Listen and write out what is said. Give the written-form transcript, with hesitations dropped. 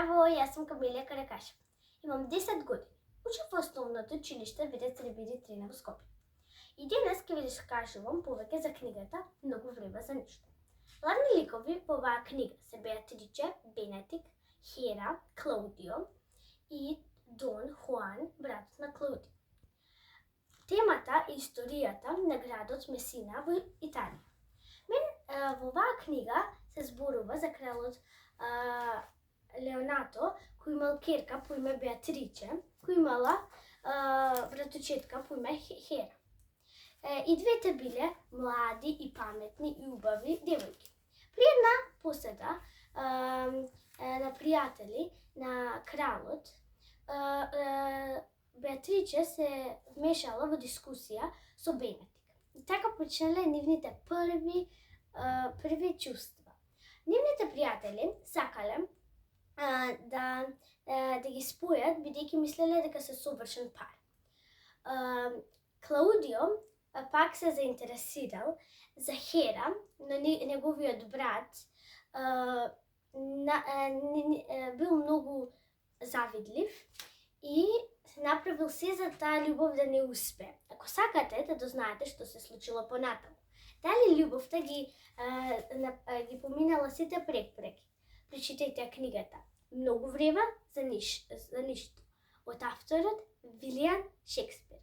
Здраво, јас сум Камилија Каракашева. Имам 10 години. Учам во основното училиште Ветец Рибири 3 во Скопје. И денес ќе ви раскажувам повеќе за книгата Многу време за ништо. Главни ликови во оваа книга се Беатриче, Бенедик, Хера, Клаудио и Дон Хуан, братот на Клаудио. Темата е историјата на градот Месина во Италија. Во оваа книга се зборува за кралот Леонато, кој имал керка по име Беатриче, кој имала братучетка по име Хера. И двете биле млади и паметни и убави девојки. При една поседа на пријатели на кралот, Беатриче се вмешала во дискусија со Бенедик. И така почнале нивните први чувства. Нивните пријатели сакале да ги спојат, бидејќи мислеле дека се совршен пар. Клаудио пак се заинтересирал за Хера, но неговиот брат бил многу завидлив и направил се за таа љубов да не успе. Ако сакате да дознаете што се случило понатаму, дали љубовта ги поминала сите препреки, прочитајте книгата Многу време за ништо од авторот Вилијам Шекспир.